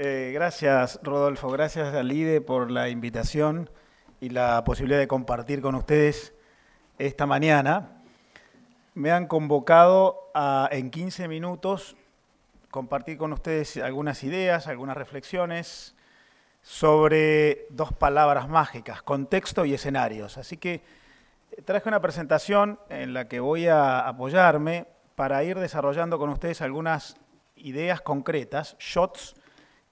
Gracias, Rodolfo. Gracias a Lide por la invitación y la posibilidad de compartir con ustedes esta mañana. Me han convocado a, en 15 minutos, compartir con ustedes algunas ideas, algunas reflexiones sobre dos palabras mágicas, contexto y escenarios. Así que traje una presentación en la que voy a apoyarme para ir desarrollando con ustedes algunas ideas concretas, shots,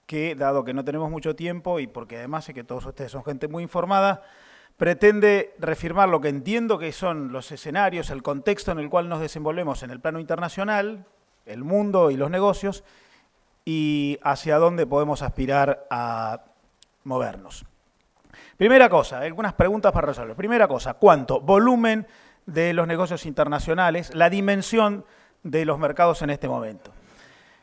que, dado que no tenemos mucho tiempo y porque además sé que todos ustedes son gente muy informada, pretende reafirmar lo que entiendo que son los escenarios, el contexto en el cual nos desenvolvemos en el plano internacional, el mundo y los negocios, y hacia dónde podemos aspirar a movernos. Primera cosa, algunas preguntas para resolver. Primera cosa, ¿cuánto? Volumen de los negocios internacionales, la dimensión de los mercados en este momento.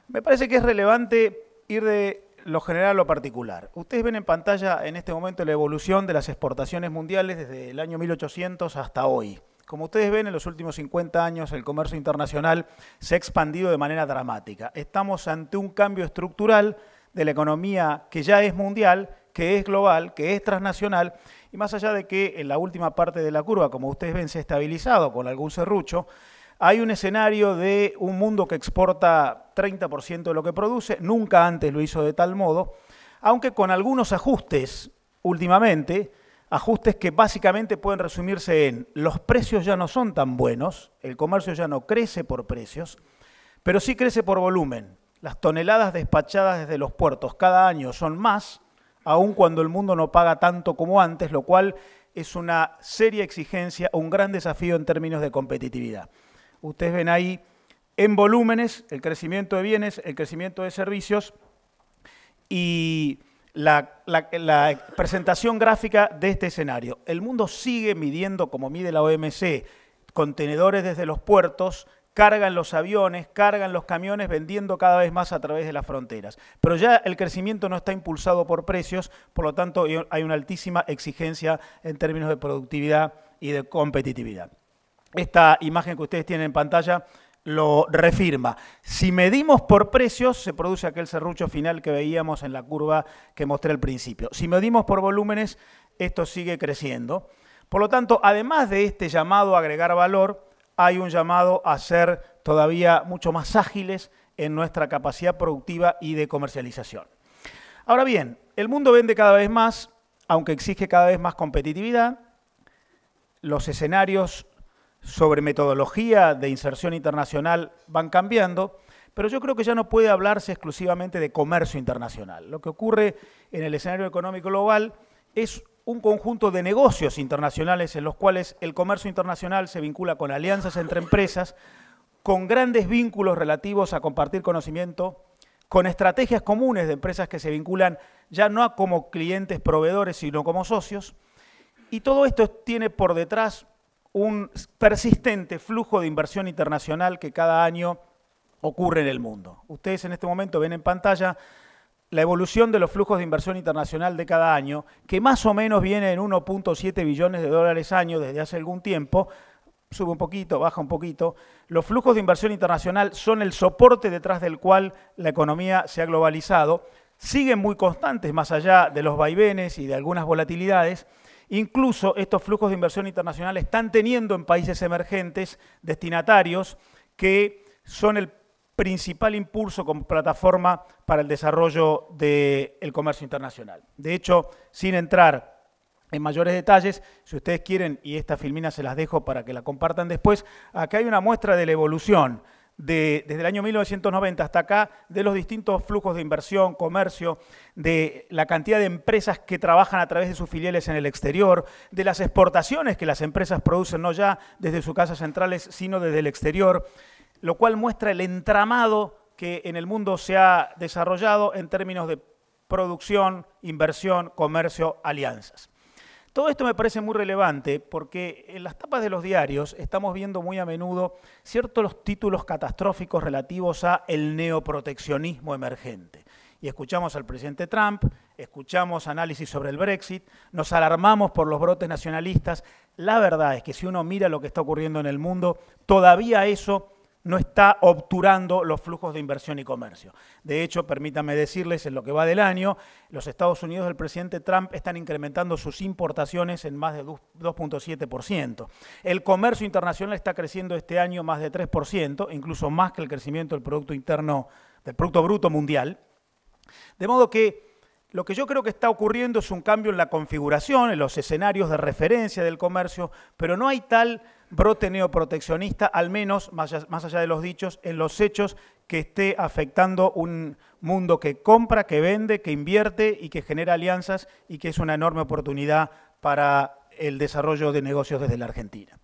Me parece que es relevante ir de lo general a lo particular. Ustedes ven en pantalla en este momento la evolución de las exportaciones mundiales desde el año 1800 hasta hoy. Como ustedes ven, en los últimos 50 años el comercio internacional se ha expandido de manera dramática. Estamos ante un cambio estructural de la economía que ya es mundial, que es global, que es transnacional, y más allá de que en la última parte de la curva, como ustedes ven, se ha estabilizado con algún serrucho, hay un escenario de un mundo que exporta 30% de lo que produce, nunca antes lo hizo de tal modo, aunque con algunos ajustes últimamente, ajustes que básicamente pueden resumirse en los precios ya no son tan buenos, el comercio ya no crece por precios, pero sí crece por volumen. Las toneladas despachadas desde los puertos cada año son más, aun cuando el mundo no paga tanto como antes, lo cual es una seria exigencia, un gran desafío en términos de competitividad. Ustedes ven ahí en volúmenes el crecimiento de bienes, el crecimiento de servicios y la presentación gráfica de este escenario. El mundo sigue midiendo, como mide la OMC, contenedores desde los puertos, cargan los aviones, cargan los camiones, vendiendo cada vez más a través de las fronteras. Pero ya el crecimiento no está impulsado por precios, por lo tanto hay una altísima exigencia en términos de productividad y de competitividad. Esta imagen que ustedes tienen en pantalla lo refirma. Si medimos por precios, se produce aquel serrucho final que veíamos en la curva que mostré al principio. Si medimos por volúmenes, esto sigue creciendo. Por lo tanto, además de este llamado a agregar valor, hay un llamado a ser todavía mucho más ágiles en nuestra capacidad productiva y de comercialización. Ahora bien, el mundo vende cada vez más, aunque exige cada vez más competitividad. Los escenarios sobre metodología de inserción internacional van cambiando, pero yo creo que ya no puede hablarse exclusivamente de comercio internacional. Lo que ocurre en el escenario económico global es un conjunto de negocios internacionales en los cuales el comercio internacional se vincula con alianzas entre empresas, con grandes vínculos relativos a compartir conocimiento, con estrategias comunes de empresas que se vinculan ya no como clientes proveedores, sino como socios, y todo esto tiene por detrás un persistente flujo de inversión internacional que cada año ocurre en el mundo. Ustedes en este momento ven en pantalla la evolución de los flujos de inversión internacional de cada año, que más o menos viene en 1.7 billones de dólares año desde hace algún tiempo, sube un poquito, baja un poquito. Los flujos de inversión internacional son el soporte detrás del cual la economía se ha globalizado, siguen muy constantes más allá de los vaivenes y de algunas volatilidades. Incluso estos flujos de inversión internacional están teniendo en países emergentes destinatarios que son el principal impulso como plataforma para el desarrollo del comercio internacional. De hecho, sin entrar en mayores detalles, si ustedes quieren, y esta filmina se las dejo para que la compartan después, acá hay una muestra de la evolución desde el año 1990 hasta acá, de los distintos flujos de inversión, comercio, de la cantidad de empresas que trabajan a través de sus filiales en el exterior, de las exportaciones que las empresas producen no ya desde sus casas centrales, sino desde el exterior, lo cual muestra el entramado que en el mundo se ha desarrollado en términos de producción, inversión, comercio, alianzas. Todo esto me parece muy relevante porque en las tapas de los diarios estamos viendo muy a menudo ciertos títulos catastróficos relativos a el neoproteccionismo emergente. Y escuchamos al presidente Trump, escuchamos análisis sobre el Brexit, nos alarmamos por los brotes nacionalistas. La verdad es que si uno mira lo que está ocurriendo en el mundo, todavía eso no está obturando los flujos de inversión y comercio. De hecho, permítanme decirles, en lo que va del año, los Estados Unidos del presidente Trump están incrementando sus importaciones en más de 2,7%. El comercio internacional está creciendo este año más de 3%, incluso más que el crecimiento del Producto Bruto Mundial. De modo que lo que yo creo que está ocurriendo es un cambio en la configuración, en los escenarios de referencia del comercio, pero no hay tal brote neoproteccionista, al menos, más allá de los dichos, en los hechos, que esté afectando un mundo que compra, que vende, que invierte y que genera alianzas y que es una enorme oportunidad para el desarrollo de negocios desde la Argentina.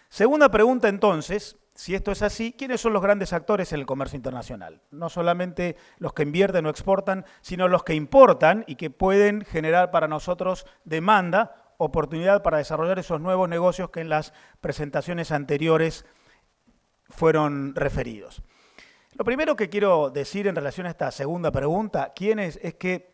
Segunda pregunta, entonces, si esto es así, ¿quiénes son los grandes actores en el comercio internacional? No solamente los que invierten o exportan, sino los que importan y que pueden generar para nosotros demanda, oportunidad para desarrollar esos nuevos negocios que en las presentaciones anteriores fueron referidos. Lo primero que quiero decir en relación a esta segunda pregunta, ¿quiénes? Es que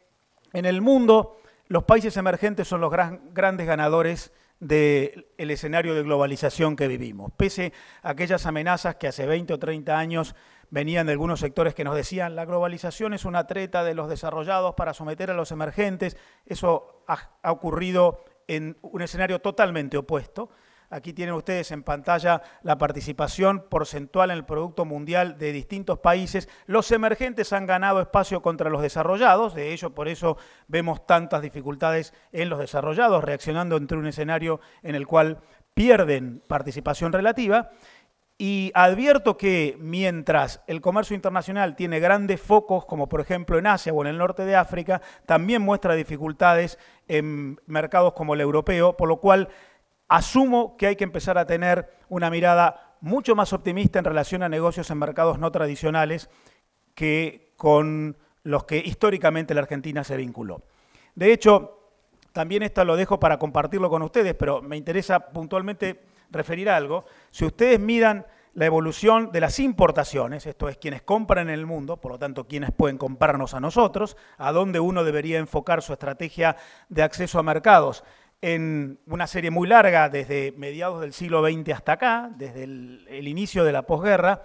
en el mundo los países emergentes son los grandes ganadores del escenario de globalización que vivimos. Pese a aquellas amenazas que hace 20 o 30 años venían de algunos sectores que nos decían la globalización es una treta de los desarrollados para someter a los emergentes, eso ha ocurrido en un escenario totalmente opuesto. Aquí tienen ustedes en pantalla la participación porcentual en el Producto Mundial de distintos países. Los emergentes han ganado espacio contra los desarrollados, de hecho por eso vemos tantas dificultades en los desarrollados, reaccionando ante un escenario en el cual pierden participación relativa. Y advierto que mientras el comercio internacional tiene grandes focos, como por ejemplo en Asia o en el norte de África, también muestra dificultades en mercados como el europeo, por lo cual asumo que hay que empezar a tener una mirada mucho más optimista en relación a negocios en mercados no tradicionales que con los que históricamente la Argentina se vinculó. De hecho, también esto lo dejo para compartirlo con ustedes, pero me interesa puntualmente referir a algo. Si ustedes miran la evolución de las importaciones, esto es quienes compran en el mundo, por lo tanto quienes pueden comprarnos a nosotros, a dónde uno debería enfocar su estrategia de acceso a mercados, en una serie muy larga, desde mediados del siglo XX hasta acá, desde el inicio de la posguerra,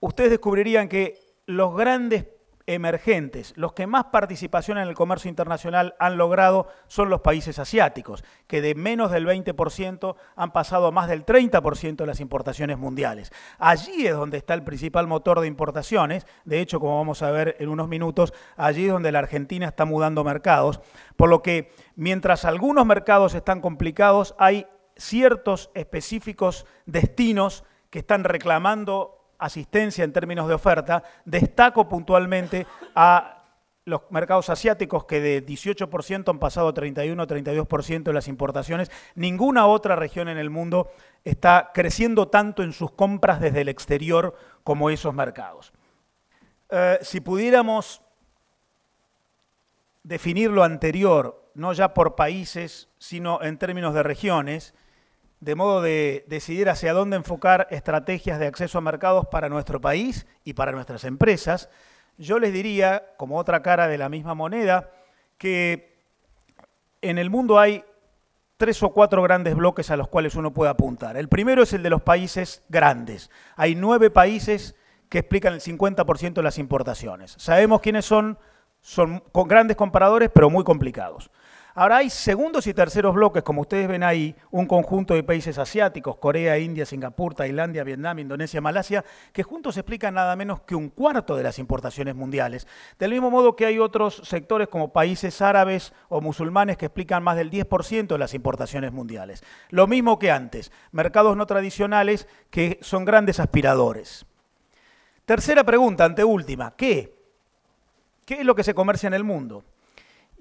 ustedes descubrirían que los grandes emergentes, los que más participación en el comercio internacional han logrado son los países asiáticos, que de menos del 20% han pasado a más del 30% de las importaciones mundiales. Allí es donde está el principal motor de importaciones, de hecho, como vamos a ver en unos minutos, allí es donde la Argentina está mudando mercados, por lo que mientras algunos mercados están complicados, hay ciertos específicos destinos que están reclamando asistencia en términos de oferta. Destaco puntualmente a los mercados asiáticos que de 18% han pasado a 31 o 32% de las importaciones. Ninguna otra región en el mundo está creciendo tanto en sus compras desde el exterior como esos mercados. Si pudiéramos definir lo anterior, no ya por países, sino en términos de regiones, de modo de decidir hacia dónde enfocar estrategias de acceso a mercados para nuestro país y para nuestras empresas, yo les diría, como otra cara de la misma moneda, que en el mundo hay 3 o 4 grandes bloques a los cuales uno puede apuntar. El primero es el de los países grandes. Hay 9 países que explican el 50% de las importaciones. Sabemos quiénes son grandes comparadores, pero muy complicados. Ahora hay segundos y terceros bloques, como ustedes ven ahí, un conjunto de países asiáticos, Corea, India, Singapur, Tailandia, Vietnam, Indonesia, Malasia, que juntos explican nada menos que 1/4 de las importaciones mundiales. Del mismo modo que hay otros sectores como países árabes o musulmanes que explican más del 10% de las importaciones mundiales. Lo mismo que antes, mercados no tradicionales que son grandes aspiradores. Tercera pregunta, anteúltima, ¿qué? ¿Qué es lo que se comercia en el mundo?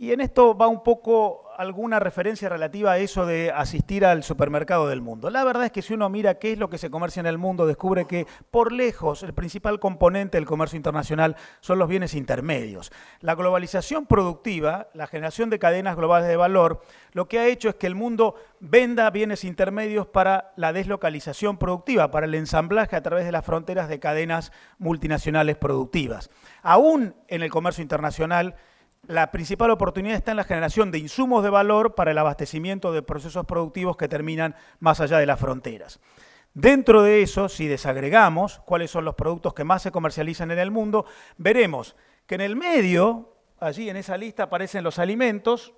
Y en esto va un poco alguna referencia relativa a eso de asistir al supermercado del mundo. La verdad es que si uno mira qué es lo que se comercia en el mundo, descubre que por lejos el principal componente del comercio internacional son los bienes intermedios. La globalización productiva, la generación de cadenas globales de valor, lo que ha hecho es que el mundo venda bienes intermedios para la deslocalización productiva, para el ensamblaje a través de las fronteras de cadenas multinacionales productivas. Aún en el comercio internacional, la principal oportunidad está en la generación de insumos de valor para el abastecimiento de procesos productivos que terminan más allá de las fronteras. Dentro de eso, si desagregamos cuáles son los productos que más se comercializan en el mundo, veremos que en el medio, allí en esa lista aparecen los alimentos,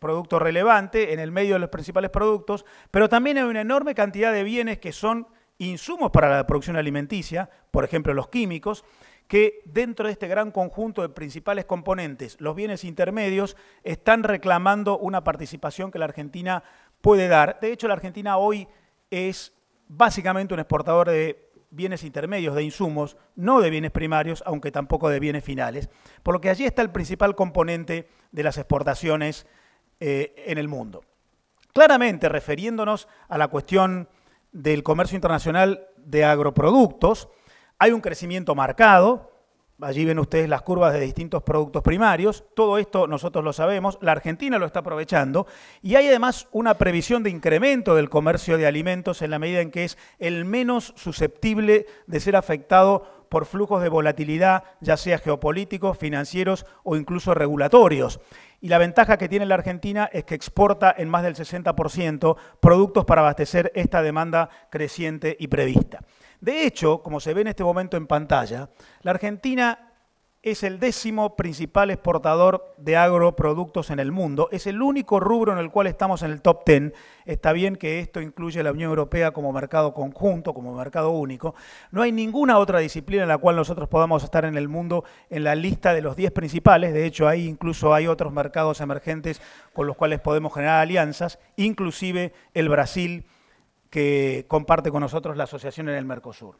producto relevante, en el medio de los principales productos, pero también hay una enorme cantidad de bienes que son insumos para la producción alimenticia, por ejemplo los químicos, que dentro de este gran conjunto de principales componentes, los bienes intermedios, están reclamando una participación que la Argentina puede dar. De hecho, la Argentina hoy es básicamente un exportador de bienes intermedios, de insumos, no de bienes primarios, aunque tampoco de bienes finales, por lo que allí está el principal componente de las exportaciones en el mundo. Claramente, refiriéndonos a la cuestión del comercio internacional de agroproductos, hay un crecimiento marcado. Allí ven ustedes las curvas de distintos productos primarios. Todo esto nosotros lo sabemos, la Argentina lo está aprovechando y hay además una previsión de incremento del comercio de alimentos en la medida en que es el menos susceptible de ser afectado por flujos de volatilidad, ya sea geopolíticos, financieros o incluso regulatorios. Y la ventaja que tiene la Argentina es que exporta en más del 60% productos para abastecer esta demanda creciente y prevista. De hecho, como se ve en este momento en pantalla, la Argentina es el 10º principal exportador de agroproductos en el mundo. Es el único rubro en el cual estamos en el top 10. Está bien que esto incluye a la Unión Europea como mercado conjunto, como mercado único. No hay ninguna otra disciplina en la cual nosotros podamos estar en el mundo en la lista de los 10 principales. De hecho, ahí incluso hay otros mercados emergentes con los cuales podemos generar alianzas, inclusive el Brasil, que comparte con nosotros la asociación en el Mercosur.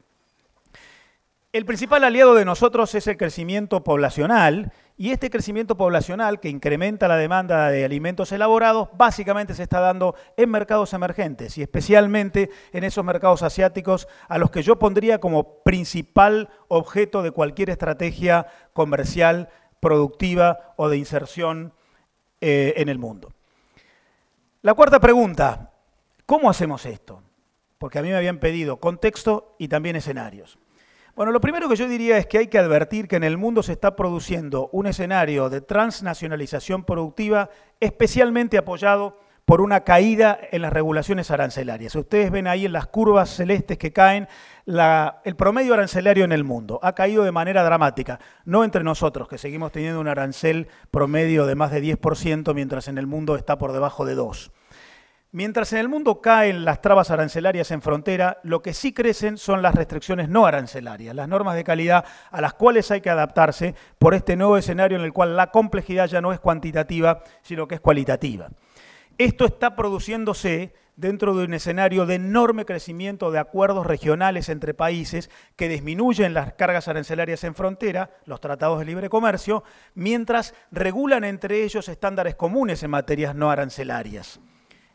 El principal aliado de nosotros es el crecimiento poblacional, y este crecimiento poblacional que incrementa la demanda de alimentos elaborados básicamente se está dando en mercados emergentes y especialmente en esos mercados asiáticos a los que yo pondría como principal objeto de cualquier estrategia comercial, productiva o de inserción en el mundo. La cuarta pregunta, ¿cómo hacemos esto? Porque a mí me habían pedido contexto y también escenarios. Bueno, lo primero que yo diría es que hay que advertir que en el mundo se está produciendo un escenario de transnacionalización productiva especialmente apoyado por una caída en las regulaciones arancelarias. Ustedes ven ahí en las curvas celestes que caen el promedio arancelario en el mundo. Ha caído de manera dramática, no entre nosotros, que seguimos teniendo un arancel promedio de más de 10%, mientras en el mundo está por debajo de 2%. Mientras en el mundo caen las trabas arancelarias en frontera, lo que sí crecen son las restricciones no arancelarias, las normas de calidad a las cuales hay que adaptarse por este nuevo escenario en el cual la complejidad ya no es cuantitativa, sino que es cualitativa. Esto está produciéndose dentro de un escenario de enorme crecimiento de acuerdos regionales entre países que disminuyen las cargas arancelarias en frontera, los tratados de libre comercio, mientras regulan entre ellos estándares comunes en materias no arancelarias.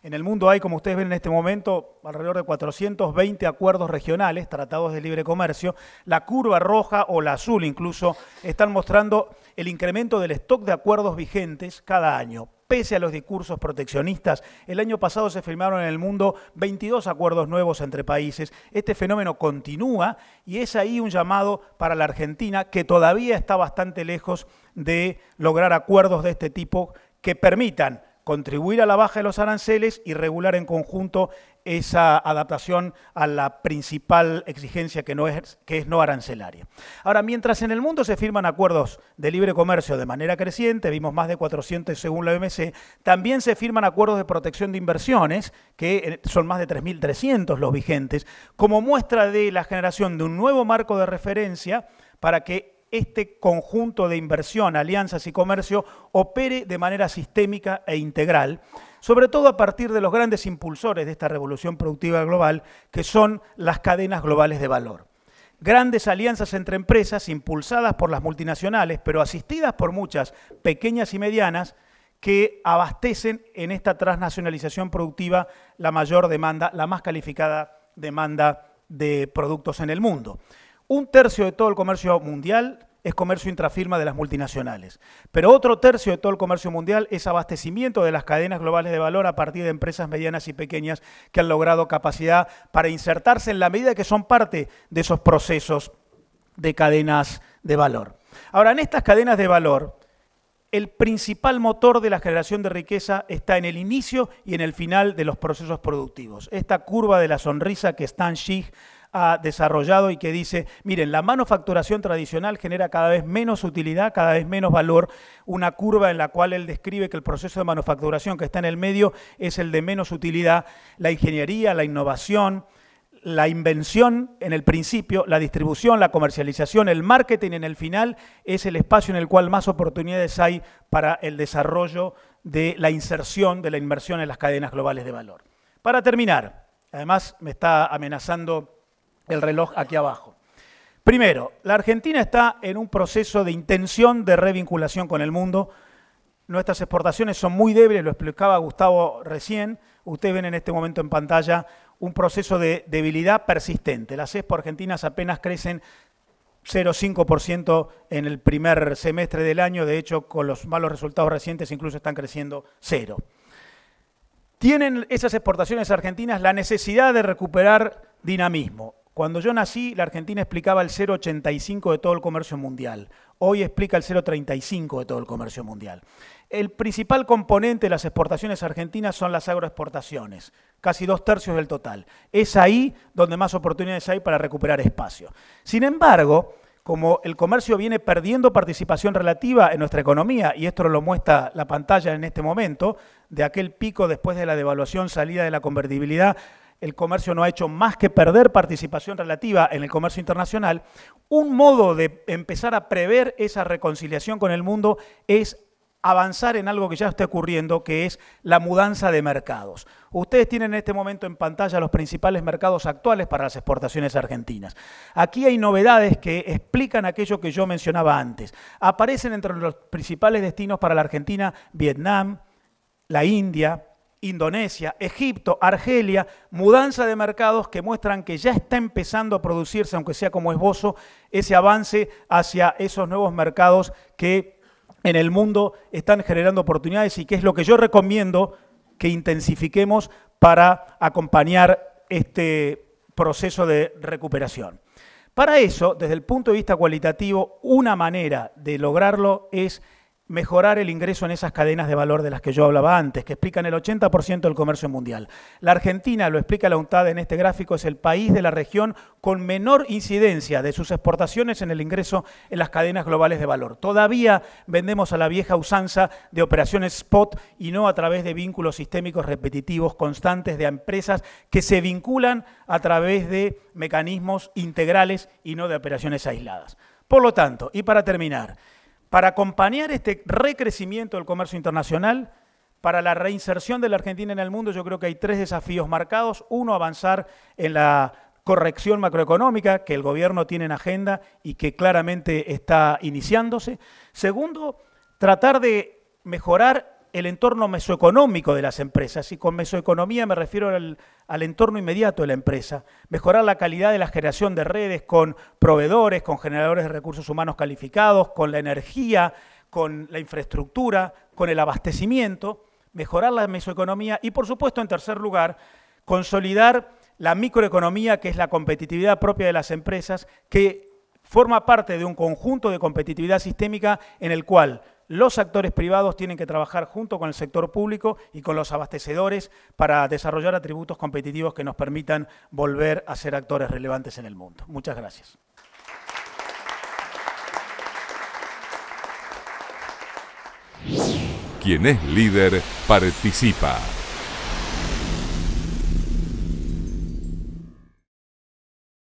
En el mundo hay, como ustedes ven en este momento, alrededor de 420 acuerdos regionales, tratados de libre comercio. La curva roja o la azul incluso están mostrando el incremento del stock de acuerdos vigentes cada año. Pese a los discursos proteccionistas, el año pasado se firmaron en el mundo 22 acuerdos nuevos entre países. Este fenómeno continúa y es ahí un llamado para la Argentina, que todavía está bastante lejos de lograr acuerdos de este tipo que permitan contribuir a la baja de los aranceles y regular en conjunto esa adaptación a la principal exigencia que es no arancelaria. Ahora, mientras en el mundo se firman acuerdos de libre comercio de manera creciente, vimos más de 400 según la OMC, también se firman acuerdos de protección de inversiones, que son más de 3.300 los vigentes, como muestra de la generación de un nuevo marco de referencia para que este conjunto de inversión, alianzas y comercio opere de manera sistémica e integral, sobre todo a partir de los grandes impulsores de esta revolución productiva global, que son las cadenas globales de valor. Grandes alianzas entre empresas impulsadas por las multinacionales, pero asistidas por muchas pequeñas y medianas, que abastecen en esta transnacionalización productiva la mayor demanda, la más calificada demanda de productos en el mundo. 1/3 de todo el comercio mundial es comercio intrafirma de las multinacionales, pero otro tercio de todo el comercio mundial es abastecimiento de las cadenas globales de valor a partir de empresas medianas y pequeñas que han logrado capacidad para insertarse en la medida que son parte de esos procesos de cadenas de valor. Ahora, en estas cadenas de valor, el principal motor de la generación de riqueza está en el inicio y en el final de los procesos productivos. Esta curva de la sonrisa que Stan Shih ha desarrollado y que dice, miren, la manufacturación tradicional genera cada vez menos utilidad, cada vez menos valor, una curva en la cual él describe que el proceso de manufacturación que está en el medio es el de menos utilidad, la ingeniería, la innovación, la invención en el principio, la distribución, la comercialización, el marketing en el final es el espacio en el cual más oportunidades hay para el desarrollo de la inserción, de la inmersión en las cadenas globales de valor. Para terminar, además me está amenazando el reloj aquí abajo. Primero, la Argentina está en un proceso de intención de revinculación con el mundo. Nuestras exportaciones son muy débiles, lo explicaba Gustavo recién. Ustedes ven en este momento en pantalla un proceso de debilidad persistente. Las expo argentinas apenas crecen 0,5% en el primer semestre del año. De hecho, con los malos resultados recientes incluso están creciendo 0%. Tienen esas exportaciones argentinas la necesidad de recuperar dinamismo. Cuando yo nací, la Argentina explicaba el 0,85 de todo el comercio mundial. Hoy explica el 0,35 de todo el comercio mundial. El principal componente de las exportaciones argentinas son las agroexportaciones, casi 2/3 del total. Es ahí donde más oportunidades hay para recuperar espacio. Sin embargo, como el comercio viene perdiendo participación relativa en nuestra economía, y esto lo muestra la pantalla en este momento, de aquel pico después de la devaluación, salida de la convertibilidad, el comercio no ha hecho más que perder participación relativa en el comercio internacional. Un modo de empezar a prever esa reconciliación con el mundo es avanzar en algo que ya está ocurriendo, que es la mudanza de mercados. Ustedes tienen en este momento en pantalla los principales mercados actuales para las exportaciones argentinas. Aquí hay novedades que explican aquello que yo mencionaba antes. Aparecen entre los principales destinos para la Argentina Vietnam, la India, Indonesia, Egipto, Argelia, mudanza de mercados que muestran que ya está empezando a producirse, aunque sea como esbozo, ese avance hacia esos nuevos mercados que en el mundo están generando oportunidades y que es lo que yo recomiendo que intensifiquemos para acompañar este proceso de recuperación. Para eso, desde el punto de vista cualitativo, una manera de lograrlo es mejorar el ingreso en esas cadenas de valor de las que yo hablaba antes, que explican el 80% del comercio mundial. La Argentina, lo explica la UNTAD en este gráfico, es el país de la región con menor incidencia de sus exportaciones en el ingreso en las cadenas globales de valor. Todavía vendemos a la vieja usanza de operaciones spot y no a través de vínculos sistémicos repetitivos constantes de empresas que se vinculan a través de mecanismos integrales y no de operaciones aisladas. Por lo tanto, y para terminar, para acompañar este recrecimiento del comercio internacional, para la reinserción de la Argentina en el mundo, yo creo que hay 3 desafíos marcados. Uno, avanzar en la corrección macroeconómica que el gobierno tiene en agenda y que claramente está iniciándose. Segundo, tratar de mejorar el entorno mesoeconómico de las empresas, y con mesoeconomía me refiero al entorno inmediato de la empresa, mejorar la calidad de la generación de redes con proveedores, con generadores de recursos humanos calificados, con la energía, con la infraestructura, con el abastecimiento, mejorar la mesoeconomía y, por supuesto, en tercer lugar, consolidar la microeconomía, que es la competitividad propia de las empresas, que forma parte de un conjunto de competitividad sistémica en el cual los actores privados tienen que trabajar junto con el sector público y con los abastecedores para desarrollar atributos competitivos que nos permitan volver a ser actores relevantes en el mundo. Muchas gracias. Quien es líder participa.